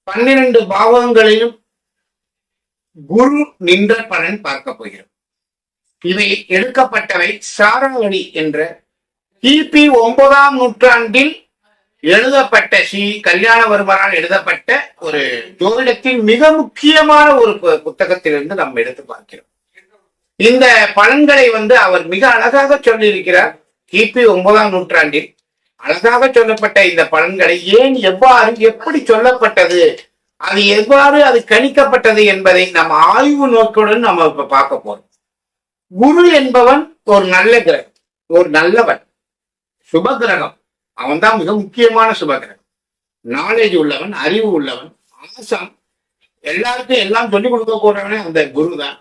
12 பாவங்களிலும் குரு நின்ற பலன் பார்க்க போகிறோம். இவை எடுக்கப்பட்டவை சாராவளி என்ற கிபி 9ஆம் நூற்றாண்டில் எழுதப்பட்ட ஸ்ரீ கல்யாணவர்மரால் எழுதப்பட்ட ஒரு ஜோதிடத்தின் மிக முக்கியமான ஒரு புத்தகத்திலிருந்து நாம் எடுத்து பார்க்கிறோம். இந்த பலன்களை அவர் மிக அழகாக சொல்லியிருக்கிறார். கிபி 9ஆம் நூற்றாண்டில் அழகாக சொல்லப்பட்ட இந்த பலன்களை ஏன், எவ்வாறு, எப்படி சொல்லப்பட்டது, அது எவ்வாறு அது கணிக்கப்பட்டது என்பதை நம்ம ஆய்வு நோக்குடன் நம்ம இப்ப பார்க்க போறோம். குரு என்பவன் ஒரு நல்ல கிரகம், ஒரு நல்லவன், சுப கிரகம். அவன் தான் மிக முக்கியமான சுபகிரகம். நாலேஜ் உள்ளவன், அறிவு உள்ளவன், ஆசான், எல்லாருக்கும் எல்லாம் சொல்லிக் கொடுக்க போறவனே அந்த குரு தான்.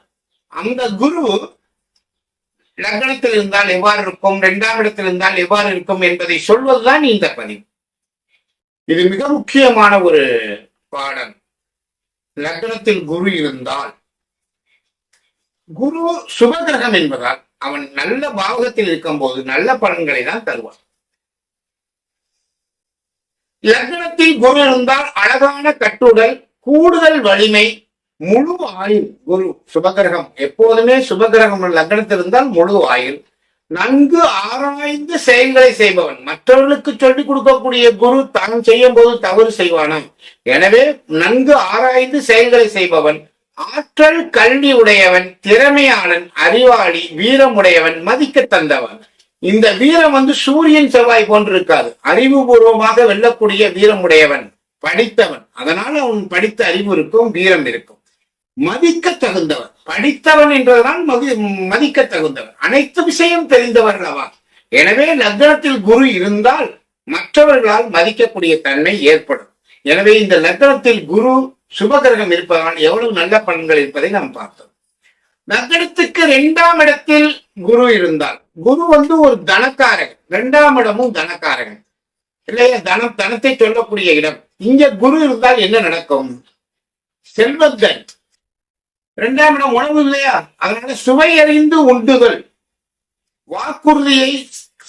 அந்த குரு லக்னத்தில் இருந்தால் எவ்வாறு இருக்கும், 2ஆம் இடத்தில் இருந்தால் எவ்வாறு இருக்கும் என்பதை சொல்வதுதான் இந்த பதிவு. இது மிக முக்கியமான ஒரு பாடம். லக்னத்தில் குரு இருந்தால், குரு சுபகிரகம் என்பதால் அவன் நல்ல பாவகத்தில் இருக்கும் போது நல்ல பலன்களை தான் தருவான். லக்னத்தில் குரு இருந்தால் அழகான கட்டுடல், கூடுதல் வலிமை, முழு ஆயுள். குரு சுபகிரகம் எப்போதுமே சுபகிரகம் லக்னத்தில் இருந்தால் முழு ஆயுள். நன்கு ஆராய்ந்து செயல்களை செய்பவன். மற்றவர்களுக்கு சொல்லிக் கொடுக்கக்கூடிய குரு தான் செய்யும் போது தவறு செய்வானாம். எனவே நன்கு ஆராய்ந்து செயல்களை செய்பவன், ஆற்றல் கல்வி உடையவன், திறமையாளன், அறிவாளி, வீரமுடையவன், மதிக்க தந்தவன். இந்த வீரம் சூரியன் செவ்வாய் போன்று இருக்காது. அறிவுபூர்வமாக வெல்லக்கூடிய வீரமுடையவன், படித்தவன். அதனால அவன் படித்த அறிவு இருக்கும், வீரம் இருக்கும். மதிக்க தகுந்தவன், படித்தவன் என்றதனால் மதிக்க தகுந்தவன், அனைத்து விஷயம் தெரிந்தவர்கள் ஆவார். எனவே லக்னத்தில் குரு இருந்தால் மற்றவர்களால் மதிக்கக்கூடிய தன்மை ஏற்படும். எனவே இந்த லக்னத்தில் குரு சுபகிரகம் இருப்பதால் எவ்வளவு நல்ல பலன்கள் இருப்பதை நாம் பார்த்தோம். லக்னத்துக்கு 2ஆம் இடத்தில் குரு இருந்தால், குரு ஒரு தனக்காரகன், 2ஆம் இடமும் தனக்காரகன் இல்லையா, தனத்தை சொல்லக்கூடிய இடம். இங்க குரு இருந்தால் என்ன நடக்கும்? செல்வந்தன். 2ஆம் இடம் உணவு இல்லையா, அதனால சுவை அறிந்து உண்டுதல், வாக்குறுதியை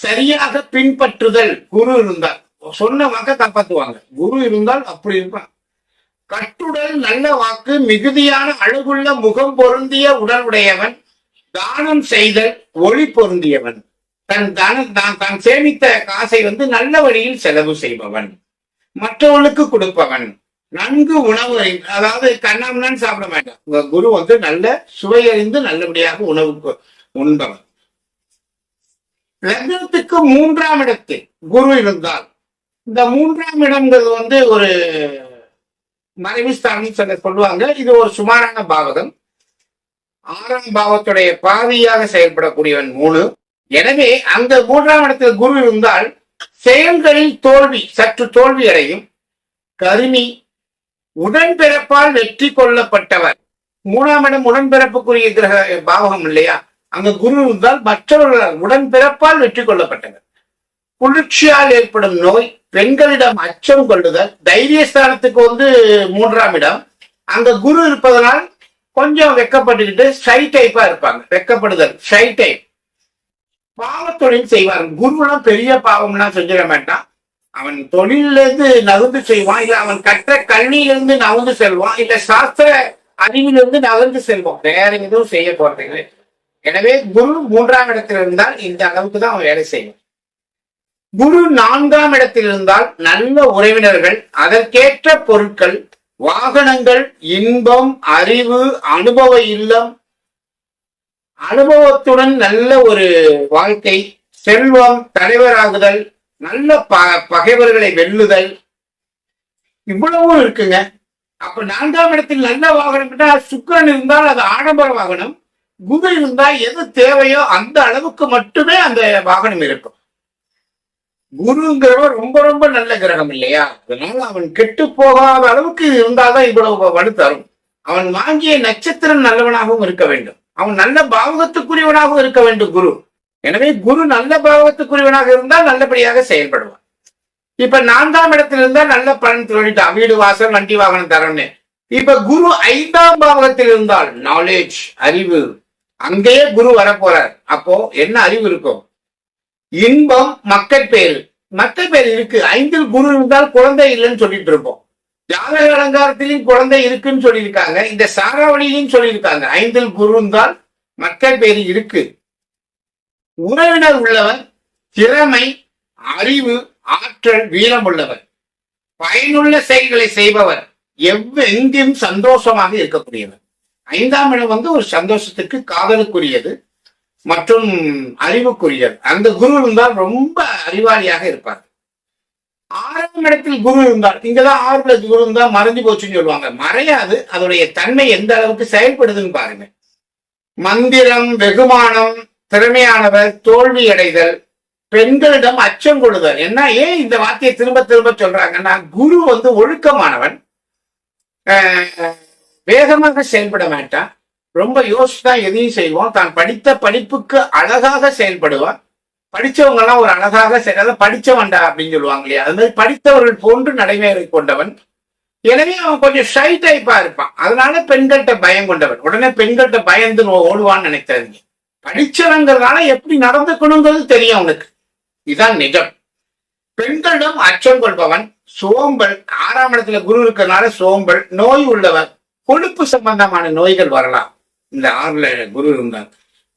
சரியாக பின்பற்றுதல். குரு இருந்தால் சொன்ன வாக்க காப்பாற்றுவாங்க. குரு இருந்தால் அப்படி இருப்பான். கட்டுடல், நல்ல வாக்கு, மிகுதியான அழகுள்ள முகம் பொருந்திய உடல் உடையவன், தானம் செய்தல், ஒளி பொருந்தியவன். தான் சேமித்த காசை நல்ல வழியில் செலவு செய்பவன், மற்றவனுக்கு கொடுப்பவன், நன்கு உணவு, அதாவது கண்ணாமண்ணான்னு சாப்பிட மாட்டான். குரு நல்ல சுவையறிந்து நல்லபடியாக உணவுக்கு உண்பவன். லக்னத்துக்கு 3ஆம் இடத்தில் குரு இருந்தால், இந்த 3ஆம் இடம்ங்கிறது ஒரு மறைவுஸ்தானம் சொல்லுவாங்க. இது ஒரு சுமாரான பாவகம். 6ஆம் பாவத்துடைய பாதியாக செயல்படக்கூடியவன் 3. எனவே அந்த 3ஆம் இடத்தில் குரு இருந்தால் செயல்களில் சற்று தோல்வி அடையும். கருமி, உடன்பிறப்பால் வெற்றி கொள்ளப்பட்டவர். 3ஆம் இடம் உடன்பிறப்புக்குரிய கிரக பாவகம் இல்லையா, அங்க குரு இருந்தால் மற்றவர்களால் உடன்பிறப்பால் வெற்றி கொள்ளப்பட்டவர். குளிர்ச்சியால் ஏற்படும் நோய், பெண்களிடம் அச்சம் கொள்ளுதல். தைரியஸ்தானத்துக்கு 3ஆம் இடம், அங்க குரு இருப்பதனால் கொஞ்சம் வெக்கப்பட்டுக்கிட்டு ஷை டைப்பா இருப்பாங்க. வெக்கப்படுதல், ஷை டைப். பாவத்தொழில் செய்வார். குருலாம் பெரிய பாவம்லாம் செஞ்சிட மாட்டான். அவன் தொழிலிருந்து நகர்ந்து செய்வான், இல்ல அவன் கற்ற கல்வியிலிருந்து நகர்ந்து செல்வான், இல்ல சாஸ்திர அறிவிலிருந்து நகர்ந்து செல்வான். வேற எதுவும் செய்ய போறது. எனவே குரு 3ஆம் இடத்தில் இருந்தால் இந்த அளவுக்கு தான் அவன் வேலை செய்வான். குரு 4ஆம் இடத்தில் இருந்தால் நல்ல உறவினர்கள், அதற்கேற்ற பொருட்கள், வாகனங்கள், இன்பம், அறிவு, அனுபவ இல்லம், அனுபவத்துடன் நல்ல ஒரு வாழ்க்கை, செல்வம், தலைவராகுதல், நல்ல பகைவர்களை வெல்லுதல், இவ்வளவும் இருக்குங்க. அப்ப 4ஆம் இடத்தில் நல்ல வாகனம், சுக்கிரன் இருந்தால் அது ஆடம்பர வாகனம், குரு இருந்தால் எது தேவையோ அந்த அளவுக்கு மட்டுமே அந்த வாகனம் இருக்கும். குருங்கிறவர் ரொம்ப ரொம்ப நல்ல கிரகம் இல்லையா, அதனால அவன் கெட்டு போகாத அளவுக்கு இருந்தால்தான் இவ்வளவு வலு தரும். அவன் வாங்கிய நட்சத்திரம் நல்லவனாகவும் இருக்க வேண்டும், அவன் நல்ல பாவகத்துக்குரியவனாகவும் இருக்க வேண்டும் குரு. எனவே குரு நல்ல பாவகத்துக்குரியவனாக இருந்தால் நல்லபடியாக செயல்படுவான். இப்ப 4ஆம் இடத்தில் இருந்தால் நல்ல பலன் சொல்லிட்டான், வீடு, வாசல், வண்டி, வாகனம் தரன்னு. இப்ப குரு 5ஆம் பாவகத்தில் இருந்தால் நாலேஜ், அறிவு, அங்கேயே குரு வரப்போறார். அப்போ என்ன அறிவு இருக்கும்? இன்பம், மக்கள் பேரு இருக்கு. 5இல் குரு இருந்தால் குழந்தை இல்லைன்னு சொல்லிட்டு இருப்போம். ஜாதக அலங்காரத்திலையும் குழந்தை இருக்குன்னு சொல்லியிருக்காங்க. இந்த சாராவளியிலையும் சொல்லியிருக்காங்க. 5 குரு இருந்தால் மக்கள் பேரு இருக்கு. உறவினர் உள்ளவர், திறமை, அறிவு, ஆற்றல், வீரம் உள்ளவர், பயனுள்ள செயல்களை செய்பவர், எங்கும் சந்தோஷமாக இருக்கக்கூடியவர். 5ஆம் இடம் ஒரு சந்தோஷத்துக்கு, காதலுக்குரியது மற்றும் அறிவுக்குரியது. அந்த குரு இருந்தால் ரொம்ப அறிவாளியாக இருப்பார். 6ஆம் இடத்தில் குரு இருந்தால், இங்கதான் 6ல குரு இருந்தா மறைஞ்சு போச்சுன்னு சொல்லுவாங்க. மறையாது. அதோடைய தன்மை எந்த அளவுக்கு செயல்படுதுன்னு பாருங்க. மந்திரம், வெகுமானம், திறமையானவர், தோல்வி அடைதல், பெண்களிடம் அச்சம் கொள்ளுதல். என்ன ஏன் இந்த வார்த்தையை திரும்ப திரும்ப சொல்றாங்கன்னா, குரு ஒழுக்கமானவன், வேகமாக செயல்பட மாட்டான், ரொம்ப யோசிச்சுதான் எதையும் செய்வான், தான் படித்த படிப்புக்கு அழகாக செயல்படுவான். படிச்சவங்க எல்லாம் ஒரு அழகாக படிச்சவன்டா அப்படின்னு சொல்லுவாங்க இல்லையா, அது மாதிரி படித்தவர்கள் போன்று நடைமுறை கொண்டவன். எனவே அவன் கொஞ்சம் ஷை டைப்பா இருப்பான். அதனால பெண்கள்கிட்ட பயம் கொண்டவன். உடனே பெண்கள்கிட்ட பயந்து ஓடுவான்னு நினைக்காதீங்க. படிச்சவங்கிறதுனால எப்படி நடந்துக்கணுங்கிறது தெரியும் அவனுக்கு. இதுதான் நிஜம். பெண்களிடம் அச்சம் கொள்பவன், சோம்பல். 6ஆம் இடத்துல குரு இருக்கிறதுனால சோம்பல், நோய் உள்ளவர், கொழுப்பு சம்பந்தமான நோய்கள் வரலாம் இந்த 6ல குரு இருந்தால்.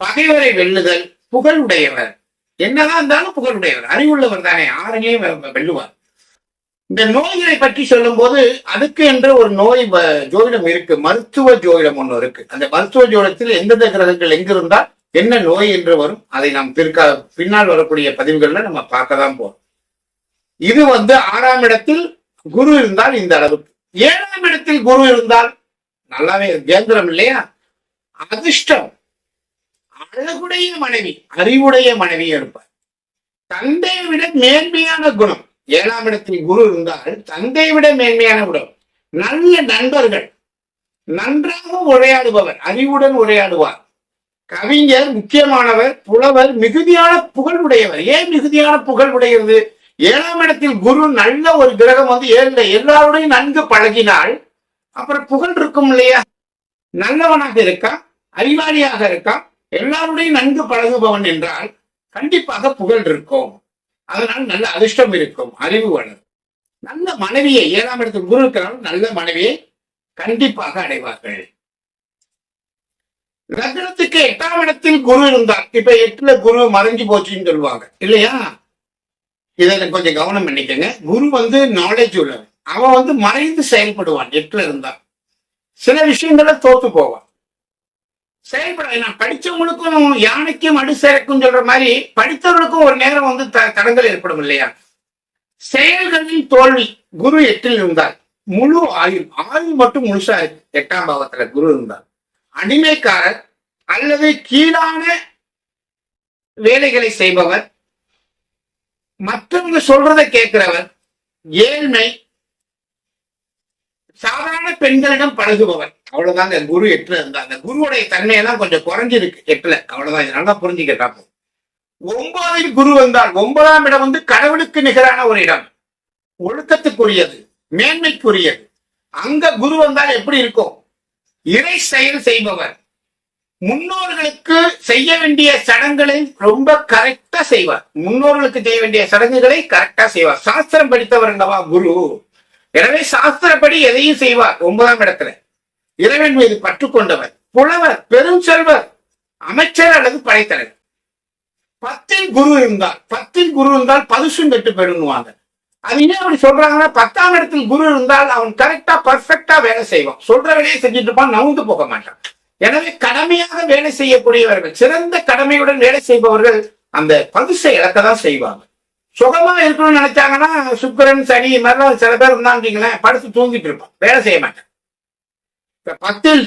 பகைவரை வெல்லுதல், புகழுடையவர். என்னதான் இருந்தாலும் புகழுடையவர், அறிவுள்ளவர் தானே, 6லேயே வெல்லுவார். இந்த நோய்களை பற்றி சொல்லும் போது அதுக்கு என்று ஒரு நோய் ஜோதிடம் இருக்கு, மருத்துவ ஜோதிடம் ஒண்ணு இருக்கு. அந்த மருத்துவ ஜோதிடத்தில் எந்தெந்த கிரகங்கள் எங்கிருந்தால் என்ன நோய் என்று வரும், அதை நாம் பின்னால் வரக்கூடிய பதிவுகள்ல நம்ம பார்க்கதான் போறோம். இது 6ஆம் இடத்தில் குரு இருந்தால் இந்த அளவுக்கு. 7ஆம் இடத்தில் குரு இருந்தால் நல்லாவே கேந்திரம் இல்லையா, அதிர்ஷ்டம், அழகுடைய மனைவி, அறிவுடைய மனைவி இருப்பார். தந்தையை விட மேன்மையான குணம். 7ஆம் இடத்தில் குரு இருந்தால் தந்தையை விட மேன்மையான குணம். நல்ல நண்பர்கள், நன்றாக உரையாடுபவர், அறிவுடன் உரையாடுவார். கவிஞர், முக்கியமானவர், புலவர், மிகுதியான புகழ் உடையவர். ஏன் மிகுதியான புகழ் உடையது? 7ஆம் இடத்தில் குரு நல்ல ஒரு கிரகம் 7ல எல்லாருடையும் நன்கு பழகினால் அப்புறம் புகழ் இருக்கும் இல்லையா. நல்லவனாக இருக்கா, அறிவாளியாக இருக்கா, எல்லாருடையும் நன்கு பழகுபவன் என்றால் கண்டிப்பாக புகழ் இருக்கும். அதனால் நல்ல அதிர்ஷ்டம் இருக்கும், அறிவு வளரும். நல்ல மனைவியை 7ஆம் இடத்தில் குரு இருக்கிறாலும் நல்ல மனைவியை கண்டிப்பாக அடைவார்கள். லக்னத்துக்கு 8ஆம் இடத்தில் குரு இருந்தால், இப்ப 8ல குரு மறைஞ்சு போச்சுன்னு சொல்லுவாங்க இல்லையா, இதை கொஞ்சம் கவனம் பண்ணிக்கங்க. குரு நாலேஜ் உள்ளவன், அவன் மறைந்து செயல்படுவான். 8ல இருந்தான் சில விஷயங்களை தோத்து போவான். செயல்பட படிச்சவங்களுக்கும் யானைக்கும் அடு சேரக்கும் சொல்ற மாதிரி படித்தவர்களுக்கும் ஒரு நேரம் தடங்கள் ஏற்படும் இல்லையா. செயல்களில் தோல்வி. குரு 8ல் இருந்தால் முழு ஆயுள் மட்டும் முழுசா இருக்கு. 8ஆம் பாவத்துல குரு இருந்தால் அடிமைக்காரர் அல்லது கீழான வேலைகளை செய்பவர், மற்றவங்க சொல்றதை கேட்கிறவர், ஏழ்மை, சாதாரண பெண்களிடம் பழகுபவர். அவ்வளவுதாங்க குரு 8ல இருந்தா. அந்த குருவுடைய தன்மையெல்லாம் கொஞ்சம் குறைஞ்சிருக்கு 8ல. அவ்வளவுதான், இதனால புரிஞ்சுக்கிட்டா. 9ல் குரு வந்தால் 9ஆம் இடம் கடவுளுக்கு நிகரான ஒரு இடம், ஒழுக்கத்துக்குரியது, மேன்மைக்குரியது. அங்க குரு வந்தால் எப்படி இருக்கும்? இறை செயல் செய்பவர், முன்னோர்களுக்கு செய்ய வேண்டிய சடங்குகளை ரொம்ப கரெக்டா செய்வார். முன்னோர்களுக்கு செய்ய வேண்டிய சடங்குகளை கரெக்டா செய்வார். சாஸ்திரம் படித்தவர் அல்லவா குரு. எனவே சாஸ்திரப்படி எதையும் செய்வார். 9ஆம் இடத்துல இறைவன் மீது பற்று கொண்டவர், புலவர், பெரும் செல்வர், அமைச்சர் அல்லது படைத்தலைவர். 10ல் குரு இருந்தால் பதுசும் கெட்டு பெறுவாங்க. அது ஏன் அப்படி சொல்றாங்கன்னா, 10ஆம் இடத்தில் குரு இருந்தால் அவன் கரெக்டா பர்ஃபெக்டா வேலை செய்வான். சொல்ற வேலையை செஞ்சுட்டு இருப்பான், நவுந்து போக மாட்டான். எனவே கடமையாக வேலை செய்யக்கூடியவர்கள், சிறந்த கடமையுடன் வேலை செய்பவர்கள் அந்த பதுசை இழக்கதான் செய்வாங்க. சுகமா இருக்கணும்னு நினைச்சாங்கன்னா சுக்கிரன், சனி மாதிரிலாம் சில பேர் இருந்தாங்களேன், படுத்து தூங்கிட்டு இருப்பான், வேலை செய்ய மாட்டான். 10ல்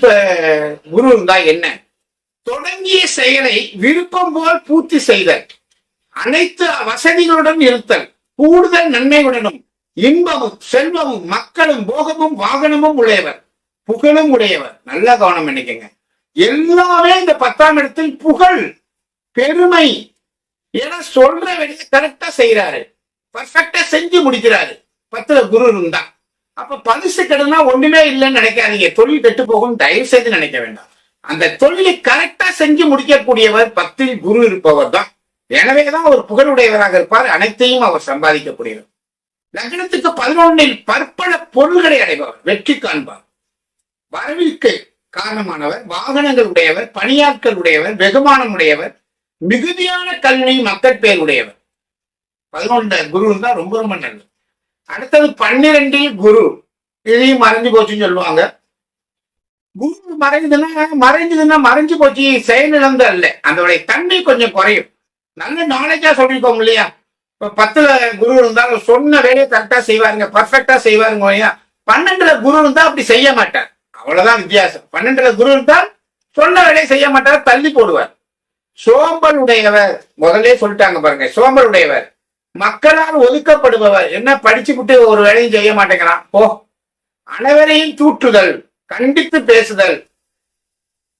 குரு இருந்தா என்ன? தொடங்கிய செயலை விருப்பம் போல் பூர்த்தி செய்தல், அனைத்து வசதிகளுடன் இருத்தல், கூடுதல் நன்மையுடனும், இன்பமும் செல்வமும் மக்களும் போகமும் வாகனமும் உடையவர், புகழும் உடையவர். நல்லா கவனம் பண்ணிக்கங்க. எல்லாமே இந்த 10ஆம் இடத்தில் புகழ், பெருமை. ஏன்னா சொல்ற வேலையை கரெக்டா செய்யறாரு, பர்ஃபெக்டா செஞ்சு முடிக்கிறாரு. 10ல குரு இருந்தா அப்ப பரிசு கெடுனா ஒண்ணுமே இல்லைன்னு நினைக்காதீங்க. தொழில் கெட்டு போகும் தயவு செய்து நினைக்க வேண்டாம். அந்த தொழிலை கரெக்டா செஞ்சு முடிக்கக்கூடியவர் 10ல் குரு இருப்பவர் தான். எனவேதான் அவர் புகழுடையவராக இருப்பார், அனைத்தையும் அவர் சம்பாதிக்கக்கூடியவர். லக்னத்துக்கு 11 பற்பல பொருள்களை அடைபவர், வெற்றி காண்பவர், வரவிற்கு காரணமானவர், வாகனங்கள் உடையவர், பணியாட்கள் உடையவர், வெகுமானம் உடையவர், மிகுதியான கல்வி மக்கள் பேர் உடையவர். 11 குரு தான் ரொம்ப ரொம்ப நல்லது. அடுத்தது 12 குரு, இதையும் மறைஞ்சு போச்சுன்னு சொல்லுவாங்க. குரு மறைஞ்சதுன்னா மறைஞ்சு போச்சு, செயலிழந்து அல்ல, அதோடைய தன்மை கொஞ்சம் குறையும். நல்ல நாலேஜா சொல்லிருக்கோம் இல்லையா? இப்ப 10ல குரு இருந்தாலும் சொன்ன வேலையை கரெக்டா செய்வாருங்க, பர்ஃபெக்டா செய்வாருங்க இல்லையா? 12ல குரு இருந்தா அப்படி செய்ய மாட்டார், அவ்வளவுதான் வித்தியாசம். 12ல குரு இருந்தால் சொன்ன வேலையை செய்ய மாட்டார், தள்ளி போடுவார். சோம்பல் உடையவர், முதல்ல சொல்லிட்டாங்க பாருங்க, சோம்பல் உடையவர், மக்களால் ஒதுக்கப்படுபவர். என்ன படிச்சு விட்டு ஒரு வேலையும் செய்ய மாட்டேங்கிறான் ஓ. அனைவரையும் தூற்றுதல், கண்டித்து பேசுதல்,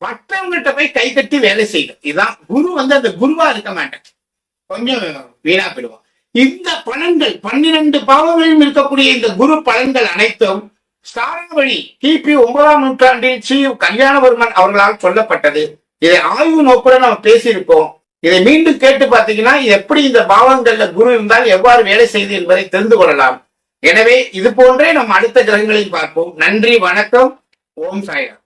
மற்றவங்ககிட்ட போய் கை கட்டி வேலை செய்யுது. இதுதான் குரு அந்த குருவா இருக்க மாட்டேன், கொஞ்சம் வீணா போயிடுவோம். இந்த பலன்கள் 12 பாவங்களிலும் இருக்கக்கூடிய இந்த குரு பலன்கள் அனைத்தும் ஸ்தானாவளி கிபி 9ஆம் நூற்றாண்டில் ஸ்ரீ கல்யாணவர்மன் அவர்களால் சொல்லப்பட்டது. இதை ஆய்வு நோக்குடன் நம்ம பேசியிருக்கோம். இதை மீண்டும் கேட்டு பார்த்தீங்கன்னா எப்படி இந்த பாவங்கள்ல குரு இருந்தால் எவ்வாறு வேலை செய்து என்பதை தெரிந்து கொள்ளலாம். எனவே இது போன்றே நம்ம அடுத்த கிரகங்களில் பார்ப்போம். நன்றி, வணக்கம், ஓம் சாய்ராம்.